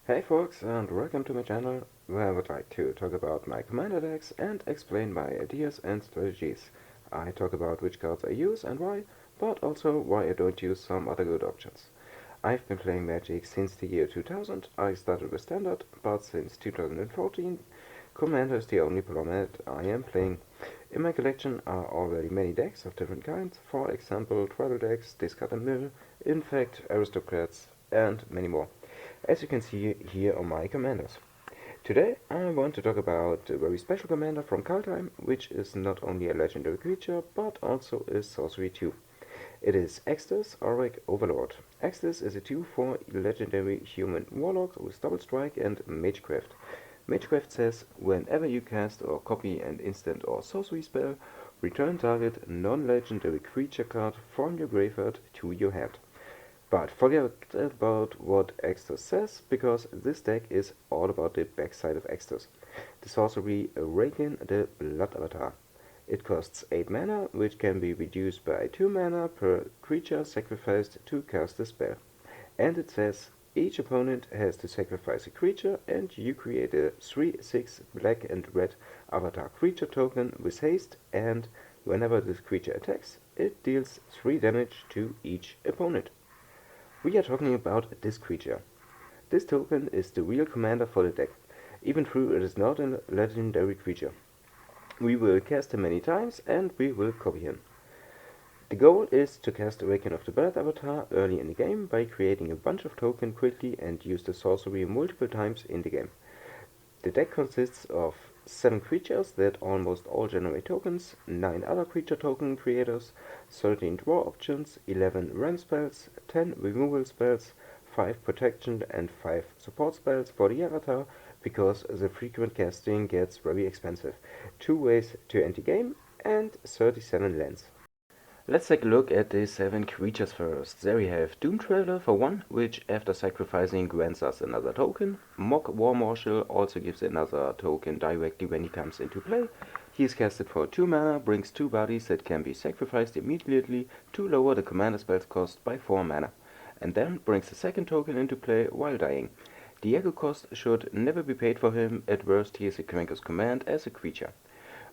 Hey folks, and welcome to my channel where I would like to talk about my commander decks and explain my ideas and strategies. I talk about which cards I use and why, but also why I don't use some other good options. I've been playing Magic since the year 2000. I started with Standard, but since 2014, Commander is the only format I am playing. In my collection are already many decks of different kinds, for example Tribal decks, Discard and Mill, Infect, Aristocrats, and many more, as you can see here on my commanders. Today I want to talk about a very special commander from Kaldheim, which is not only a legendary creature, but also a sorcery too. It is Extus, Oriq, Overlord. Extus is a 2/4 legendary human warlock with double strike and Magecraft. Magecraft says, whenever you cast or copy an instant or sorcery spell, return target non-legendary creature card from your graveyard to your hand. But forget about what Extus says, because this deck is all about the backside of Extus. The sorcery Awaken, the Blood Avatar. It costs 8 mana, which can be reduced by 2 mana per creature sacrificed to cast the spell. And it says, each opponent has to sacrifice a creature, and you create a 3/6 black and red avatar creature token with haste, and whenever this creature attacks, it deals 3 damage to each opponent. We are talking about this creature. This token is the real commander for the deck, even though it is not a legendary creature. We will cast him many times, and we will copy him. The goal is to cast Awaken of the Blood Avatar early in the game by creating a bunch of tokens quickly and use the sorcery multiple times in the game. The deck consists of 7 creatures that almost all generate tokens, 9 other creature token creators, 13 draw options, 11 ramp spells, 10 removal spells, 5 protection and 5 support spells for the avatar, because the frequent casting gets very expensive, 2 ways to end the game, and 37 lands. Let's take a look at the 7 creatures first. There we have Doom Traveler for 1, which after sacrificing grants us another token. Mogg War Marshal also gives another token directly when he comes into play. He is casted for 2 mana, brings 2 bodies that can be sacrificed immediately to lower the commander spell's cost by 4 mana, and then brings a second token into play while dying. The echo cost should never be paid for him, at worst he is a Cranker's command as a creature.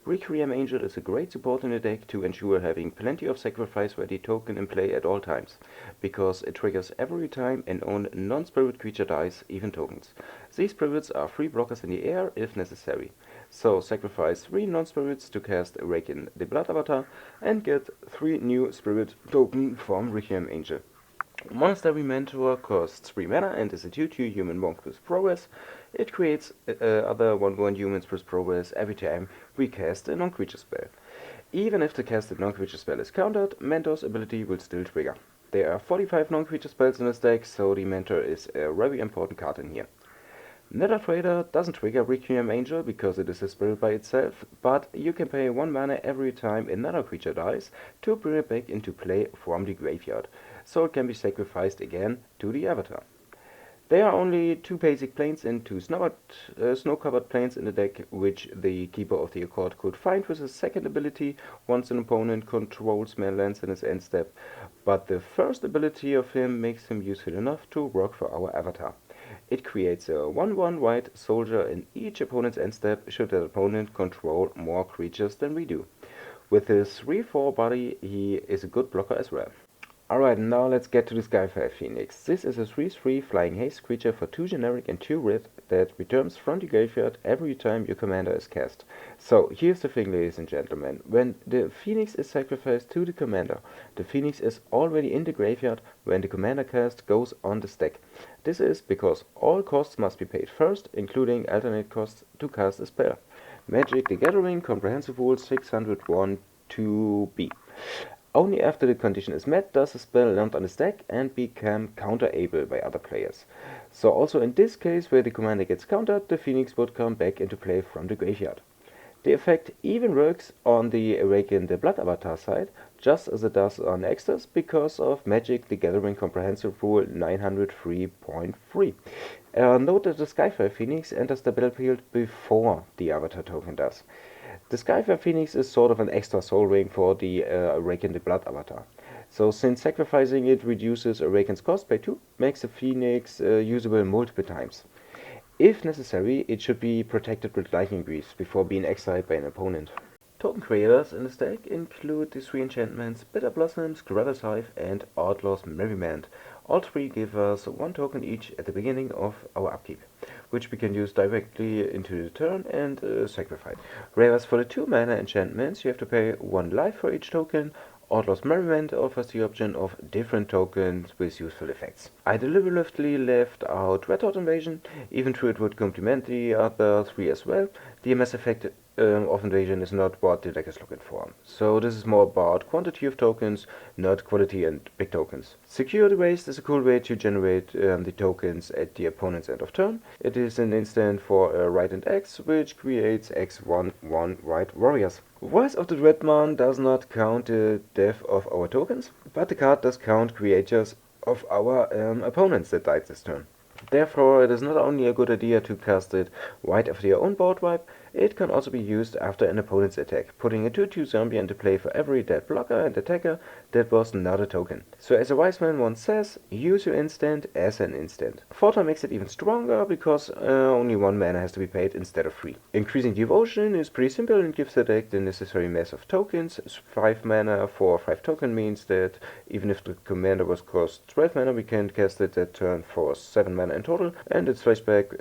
Requiem Angel is a great support in the deck to ensure having plenty of sacrifice-ready token in play at all times, because it triggers every time an own non-spirit creature dies, even tokens. These spirits are free blockers in the air if necessary, so sacrifice 3 non-spirits to cast Awaken the Blood Avatar and get 3 new spirit token from Requiem Angel. Monastery Mentor costs 3 mana and is a 2/2 human monk with progress. It creates other 1/1 humans with progress every time we cast a non-creature spell. Even if the casted non-creature spell is countered, Mentor's ability will still trigger. There are 45 non-creature spells in this deck, so the Mentor is a very important card in here. Nether Traitor doesn't trigger Requiem Angel because it is a spell by itself, but you can pay 1 mana every time another creature dies to bring it back into play from the graveyard, so it can be sacrificed again to the avatar. There are only 2 basic planes and 2 snow-covered planes in the deck, which the Keeper of the Accord could find with his second ability once an opponent controls mana lands in his end step, but the first ability of him makes him useful enough to work for our avatar. It creates a 1/1 white soldier in each opponent's end step should that opponent control more creatures than we do. With his 3/4 body, he is a good blocker as well. Alright, now let's get to the Skyfire Phoenix. This is a 3/3 flying haste creature for 2 generic and 2 red that returns from the graveyard every time your commander is cast. So here's the thing, ladies and gentlemen. When the Phoenix is sacrificed to the commander, the Phoenix is already in the graveyard when the commander cast goes on the stack. This is because all costs must be paid first, including alternate costs to cast a spell. Magic the Gathering Comprehensive Rules 601 2b. Only after the condition is met does the spell land on the stack and become counterable by other players. So also in this case where the commander gets countered, the Phoenix would come back into play from the graveyard. The effect even works on the Awaken the Blood Avatar side, just as it does on Extus, because of Magic the Gathering Comprehensive Rule 903.3. Note that the Skyfire Phoenix enters the battlefield before the Avatar token does. The Skyfire Phoenix is sort of an extra soul ring for the Awaken the Blood Avatar. So since sacrificing it reduces Awaken's cost by 2, makes the Phoenix usable multiple times. If necessary, it should be protected with lightning greaves before being exiled by an opponent. Token creators in this deck include the 3 enchantments Bitterblossom, Skrelv Hive, and Outlaws Merriment. All 3 give us 1 token each at the beginning of our upkeep, which we can use directly into the turn and sacrifice. Whereas for the 2 mana enchantments, you have to pay 1 life for each token. Outlaws Merriment offers the option of different tokens with useful effects. I deliberately left out Red Hot Invasion, even though it would complement the other 3 as well. The MS effect of Invasion is not what the deck is looking for. So this is more about quantity of tokens, not quality and big tokens. Security Waste is a cool way to generate the tokens at the opponent's end of turn. It is an instant for Right and X, which creates X1/1 White Warriors. Voice of the Dreadman does not count the death of our tokens, but the card does count creatures of our opponents that died this turn. Therefore, it is not only a good idea to cast it right after your own board wipe, it can also be used after an opponent's attack, putting a 2/2 zombie into play for every dead blocker and attacker that was not a token. So as a wise man once says, use your instant as an instant. Photon makes it even stronger because only 1 mana has to be paid instead of 3. Increasing Devotion is pretty simple and gives the deck the necessary mass of tokens. 5 mana for 5 token means that even if the commander was cost 12 mana, we can cast it that turn for 7 mana in total, and its flashback,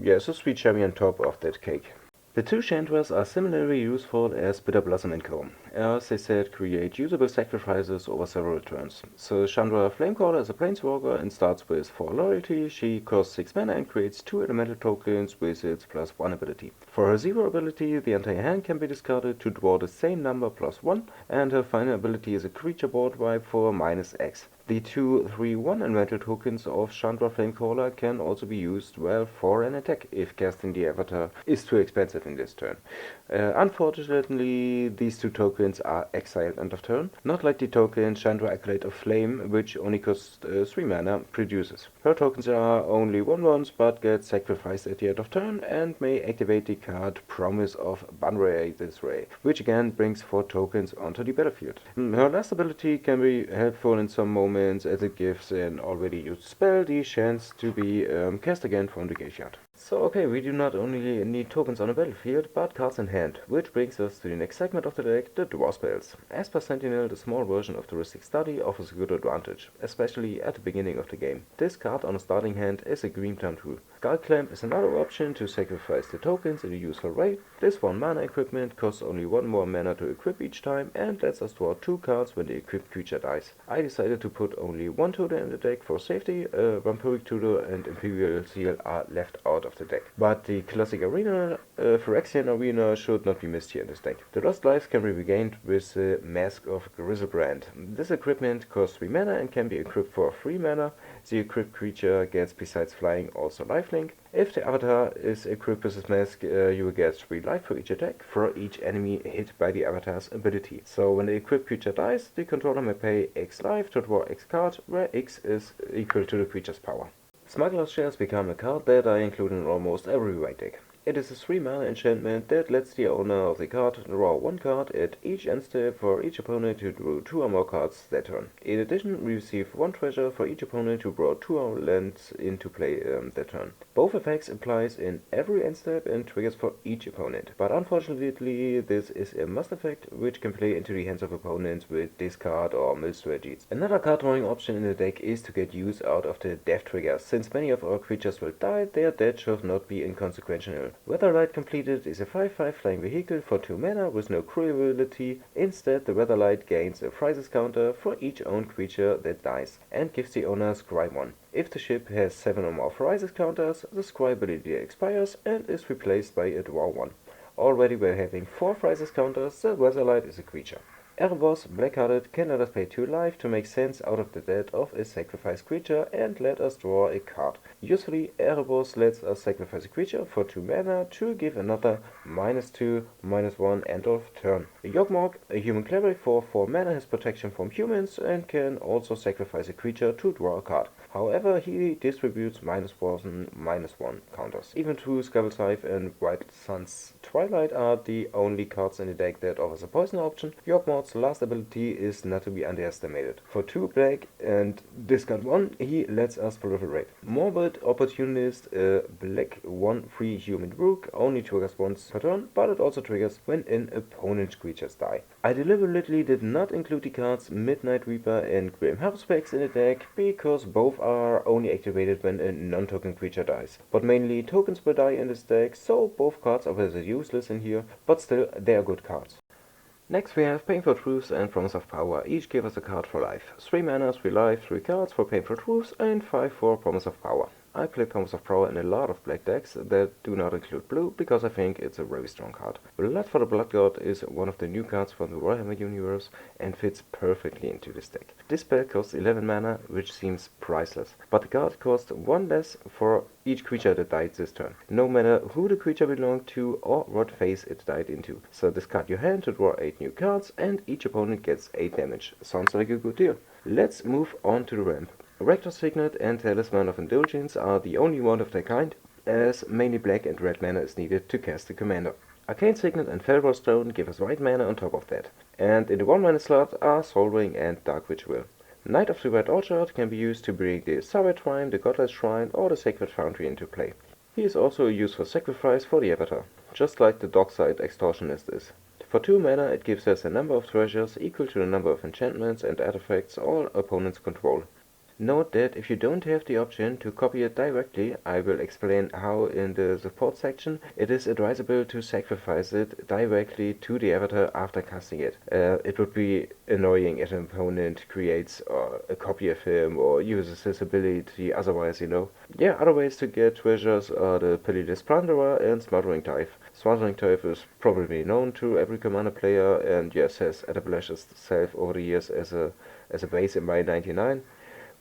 is a sweet cherry on top of that cake. The 2 Chandras are similarly useful as Bitterblossom and Co. As they said, create usable sacrifices over several turns. So Chandra Flamecaller is a planeswalker and starts with 4 loyalty. She costs 6 mana and creates 2 elemental tokens with its +1 ability. For her 0 ability, the entire hand can be discarded to draw the same number +1, and her final ability is a creature board wipe for -X. The 2/3/1 elemental tokens of Chandra Flamecaller can also be used well for an attack if casting the avatar is too expensive in this turn. Unfortunately, these 2 tokens are exiled end of turn, not like the token Chandra Acolyte of Flame, which only costs 3 mana, produces. Her tokens are only 1/1s but get sacrificed at the end of turn and may activate the card Promise of Bunrei this way, which again brings 4 tokens onto the battlefield. Her last ability can be helpful in some moments, as it gives an already used spell the chance to be cast again from the graveyard. So okay, we do not only need tokens on the battlefield, but cards in hand, which brings us to the next segment of the deck, the draw spells. Esper Sentinel, the small version of the Ristic Study, offers a good advantage, especially at the beginning of the game. This card on a starting hand is a green turn 2. Skullclamp is another option to sacrifice the tokens in a useful way. This 1 mana equipment costs only 1 more mana to equip each time and lets us draw 2 cards when the equipped creature dies. I decided to put only 1 Tutor in the deck for safety. Vampiric Tutor and Imperial Seal are left out of the deck. But the classic arena, Phyrexian Arena, should not be missed here in this deck. The lost lives can be regained with the Mask of Griselbrand. This equipment costs 3 mana and can be equipped for 3 mana. The equipped creature gets, besides flying, also lifelink. If the avatar is equipped with this mask, you will get 3 life for each attack for each enemy hit by the avatar's ability. So when the equipped creature dies, the controller may pay X life to draw X card, where X is equal to the creature's power. Smuggler's Shares become a card that I include in almost every white deck. It is a 3 mana enchantment that lets the owner of the card draw 1 card at each end step for each opponent to draw 2 or more cards that turn. In addition, we receive 1 treasure for each opponent to draw 2 or lands into play that turn. Both effects applies in every end step and triggers for each opponent, but unfortunately this is a must effect which can play into the hands of opponents with discard or mill strategies. Another card drawing option in the deck is to get use out of the death trigger. Since many of our creatures will die, their death should not be inconsequential. Weatherlight Completed is a 5/5 flying vehicle for 2 mana with no crew ability. Instead, the Weatherlight gains a prizes counter for each owned creature that dies, and gives the owner Scry 1. If the ship has 7 or more prizes counters, the Scry ability expires and is replaced by a draw 1. Already by having 4 prizes counters, the Weatherlight is a creature. Erebos, Blackhearted, can let us pay 2 life to make sense out of the death of a sacrificed creature and let us draw a card. Usefully, Erebos lets us sacrifice a creature for 2 mana to give another -2/-1 end of turn. Yogg-Mogg, a human cleric for 4 mana, has protection from humans and can also sacrifice a creature to draw a card. However, he distributes -1, -1 counters. Even through Skrelv's Hive and White Sun's Twilight are the only cards in the deck that offers a poison option. Yogg-Mort's last ability is not to be underestimated. For 2 black and discard 1, he lets us proliferate. Morbid Opportunist, a black 1/3 human rook, only triggers once per turn, but it also triggers when an opponent's creatures die. I deliberately did not include the cards Midnight Reaper and Grim Harvespex in the deck because both are only activated when a non-token creature dies. But mainly tokens will die in this deck, so both cards are rather useless in here, but still they are good cards. Next we have Painful Truths and Promise of Power. Each give us a card for life. 3 mana, 3 life, 3 cards for Painful Truths and 5 for Promise of Power. I play Promise of Power in a lot of black decks that do not include blue because I think it's a very strong card. Blood for the Blood God is one of the new cards from the Warhammer universe and fits perfectly into this deck. This spell costs 11 mana, which seems priceless, but the card costs 1 less for each creature that died this turn, no matter who the creature belonged to or what phase it died into. So discard your hand to draw 8 new cards and each opponent gets 8 damage. Sounds like a good deal. Let's move on to the ramp. Rector's Signet and Talisman of Indulgence are the only one of their kind, as mainly black and red mana is needed to cast the commander. Arcane Signet and Felroar Stone give us white mana on top of that, and in the 1 mana slot are Soul Ring and Dark Ritual. Knight of the Red Orchard can be used to bring the Sacred Shrine, the Godless Shrine or the Sacred Foundry into play. He is also a useful sacrifice for the avatar, just like the Dockside Extortionist is. For 2 mana it gives us a number of treasures equal to the number of enchantments and artifacts all opponents control. Note that if you don't have the option to copy it directly, I will explain how in the support section, it is advisable to sacrifice it directly to the avatar after casting it. It would be annoying if an opponent creates a copy of him or uses his ability otherwise, you know. Yeah, other ways to get treasures are the Pitiless Plunderer and Smothering Tithe. Smothering Tithe is probably known to every commander player and yes, has established itself over the years as a base in my 99.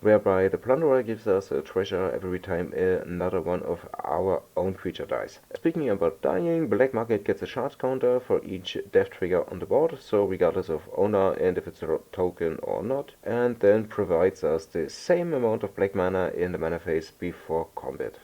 Whereby the Plunderer gives us a treasure every time another one of our own creature dies. Speaking about dying, Black Market gets a charge counter for each death trigger on the board, so regardless of owner and if it's a token or not, and then provides us the same amount of black mana in the mana phase before combat.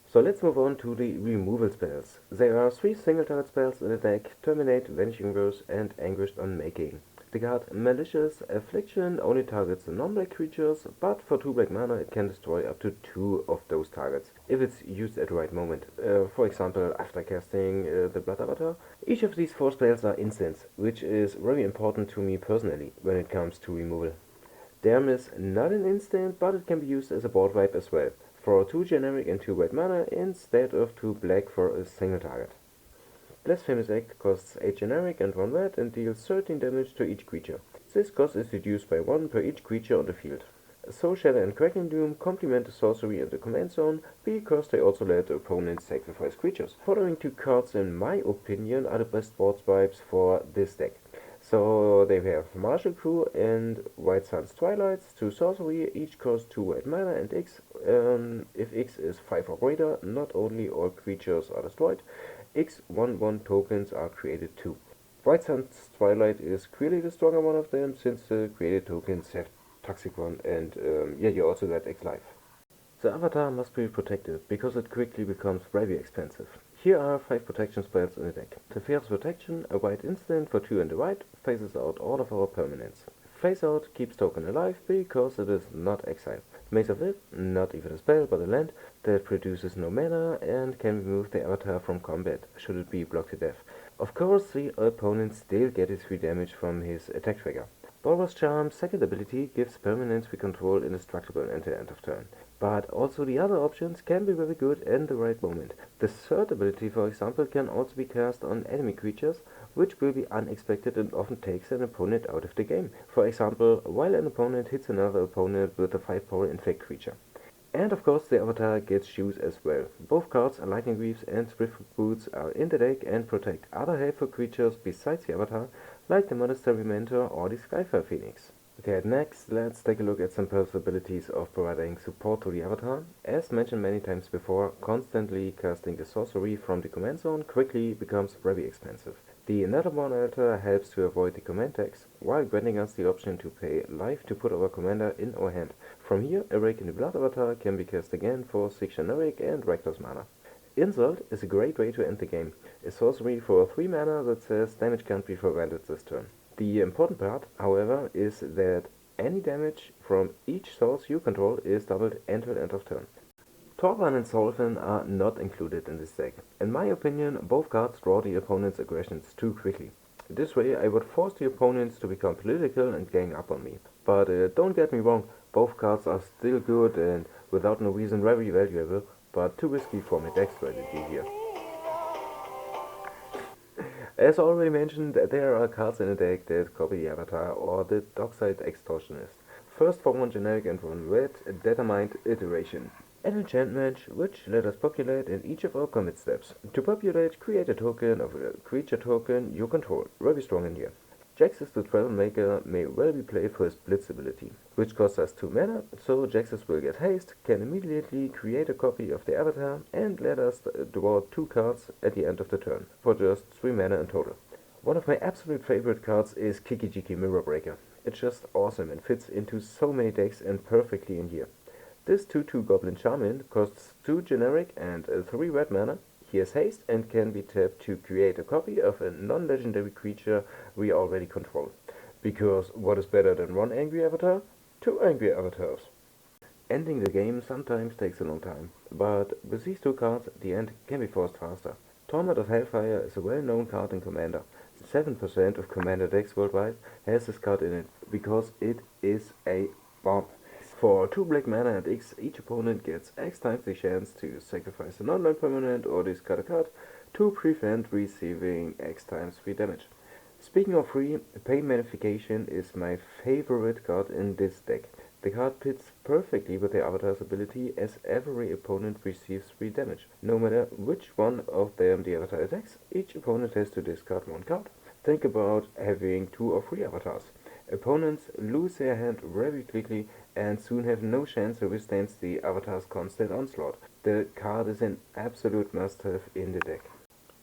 So let's move on to the removal spells. There are 3 single target spells in the deck: Terminate, Vanishing Verse and Anguished Unmaking. The card Malicious Affliction only targets the non-black creatures, but for 2 black mana it can destroy up to 2 of those targets, if it's used at the right moment. For example, after casting the Blood Avatar. Each of these 4 spells are instants, which is very important to me personally when it comes to removal. Damn is not an instant, but it can be used as a board wipe as well, for 2 generic and 2 white mana instead of 2 black for a single target. Blasphemous Act costs 8 generic and 1 red and deals 13 damage to each creature. This cost is reduced by 1 per each creature on the field. Soul Shatter and Cracking Doom complement the sorcery in the command zone because they also let the opponents sacrifice creatures. Following 2 cards in my opinion are the best board wipes for this deck. So they have Marshal Crew and White Sun's Twilights, 2 sorcery, each cost 2 white mana and X. If X is 5 or greater, not only all creatures are destroyed, X 1/1 tokens are created too. White Sun's Twilight is clearly the stronger one of them, since the created tokens have Toxicron and yeah, you also get X life. The avatar must be protected, because it quickly becomes very expensive. Here are 5 protection spells in the deck. Teferis Protection, a white instant for 2 and a white, phases out all of our permanents. Phase out keeps token alive because it is not exiled. Maze of It, not even a spell but a land that produces no mana and can remove the avatar from combat should it be blocked to death. Of course, the opponent still gets 3 damage from his attack trigger. Bulwar's Charm's second ability gives permanents we control indestructible until end of turn. But also the other options can be very good in the right moment. The third ability, for example, can also be cast on enemy creatures, which will be unexpected and often takes an opponent out of the game. For example, while an opponent hits another opponent with a 5-power infect creature. And of course the avatar gets shoes as well. Both cards, Lightning Greaves and Swiftfoot Boots, are in the deck and protect other helpful creatures besides the avatar, like the Monastery Mentor or the Skyfire Phoenix. Okay, next let's take a look at some possibilities of providing support to the avatar. As mentioned many times before, constantly casting the sorcery from the command zone quickly becomes very expensive. The Nether Monitor helps to avoid the command tags, while granting us the option to pay life to put our commander in our hand. From here, Awaken the Blood Avatar can be cast again for 6 generic and reckless mana. Insult is a great way to end the game, a sorcery for 3 mana that says damage can't be prevented this turn. The important part, however, is that any damage from each source you control is doubled until end of turn. Torban and Solven are not included in this deck. In my opinion, both cards draw the opponent's aggressions too quickly. This way I would force the opponents to become political and gang up on me. But don't get me wrong, both cards are still good and without no reason very valuable, but too risky for my deck strategy here. As already mentioned, there are cards in the deck that copy the Avatar or the Dockside Extortionist. First for 1 generic and 1 red, Determined Iteration. An enchantment which let us populate in each of our commit steps. To populate, create a token of a creature token you control. Very strong in here. Jaxus the Troublemaker may well be played for his Blitz ability, which costs us 2 mana, so Jaxus will get haste, can immediately create a copy of the Avatar, and let us draw 2 cards at the end of the turn, for just 3 mana in total. One of my absolute favorite cards is Kiki-Jiki Mirror Breaker. It's just awesome and fits into so many decks and perfectly in here. This 2/2 Goblin Shaman costs 2 generic and 3 red mana. He has haste and can be tapped to create a copy of a non-legendary creature we already control. Because what is better than 1 angry avatar? 2 angry avatars. Ending the game sometimes takes a long time, but with these 2 cards the end can be forced faster. Torment of Hellfire is a well-known card in Commander. 7% of Commander decks worldwide has this card in it, because it is a bomb. For 2 black mana and X, each opponent gets X times the chance to sacrifice a non-land permanent or discard a card to prevent receiving X times 3 damage. Speaking of free, Pain Magnification is my favorite card in this deck. The card fits perfectly with the Avatar's ability, as every opponent receives 3 damage. No matter which one of them the Avatar attacks, each opponent has to discard 1 card. Think about having 2 or 3 Avatars. Opponents lose their hand very quickly and soon have no chance to withstand the Avatar's constant onslaught. The card is an absolute must-have in the deck.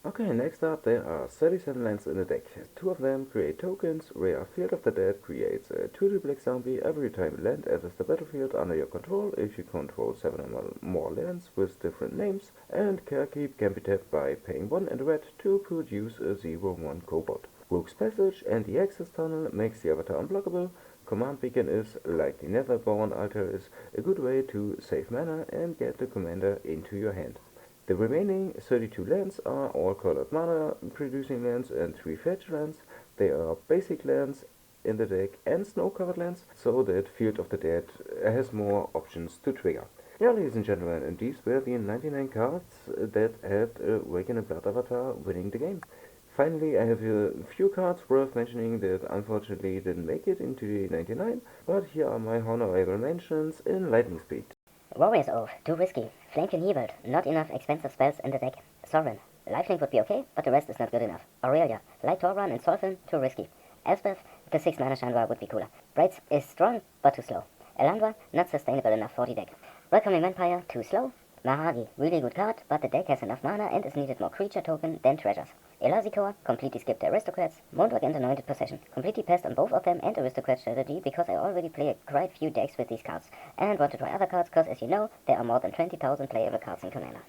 Okay, next up there are 37 lands in the deck. 2 of them create tokens, where Field of the Dead creates a 2/2 black zombie every time land enters the battlefield under your control if you control 7 or more lands with different names, and Carekeep can be tapped by paying 1 and a red to produce a 0/1 Kobold. Rogue's Passage and the Extus Tunnel makes the Avatar unblockable. Command Beacon is, like the Netherborn Altar, is a good way to save mana and get the commander into your hand. The remaining 32 lands are all colored mana producing lands and 3 fetch lands. They are basic lands in the deck and snow-covered lands, so that Field of the Dead has more options to trigger. Yeah, ladies and gentlemen, and these were the 99 cards that had Awaken a Blood Avatar winning the game. Finally, I have a few cards worth mentioning that unfortunately didn't make it into the 99, but here are my honorable mentions in lightning speed. Warrior's Oath, too risky. Flamecaller Healed, not enough expensive spells in the deck. Sovereign, lifelink would be okay, but the rest is not good enough. Aurelia, like Torban and Solven, too risky. Elspeth, the 6 mana Chandra would be cooler. Braids is strong, but too slow. Elandra, not sustainable enough for the deck. Welcoming Vampire, too slow. Mahagi, really good card, but the deck has enough mana and is needed more creature token than treasures. Elazikor, completely skipped the aristocrats. Mondrak and Anointed Possession, completely passed on both of them and aristocrat strategy because I already play quite few decks with these cards. And want to try other cards cause, as you know, there are more than 20,000 playable cards in Commander.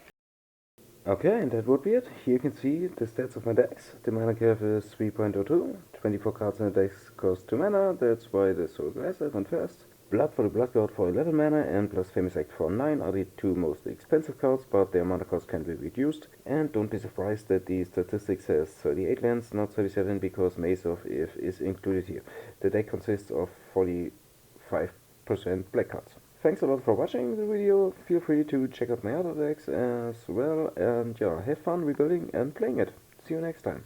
Okay, and that would be it. Here you can see the stats of my decks. The mana curve is 3.02, 24 cards in the decks cost 2 mana, that's why it is so aggressive and fast. Blood for the Blood God for 11 mana and plus Famous Act for 9 are the 2 most expensive cards, but their mana cost can be reduced. And don't be surprised that the statistics says 38 lands, not 37, because Maze of If is included here. The deck consists of 45% black cards. Thanks a lot for watching the video. Feel free to check out my other decks as well, and yeah, have fun rebuilding and playing it. See you next time.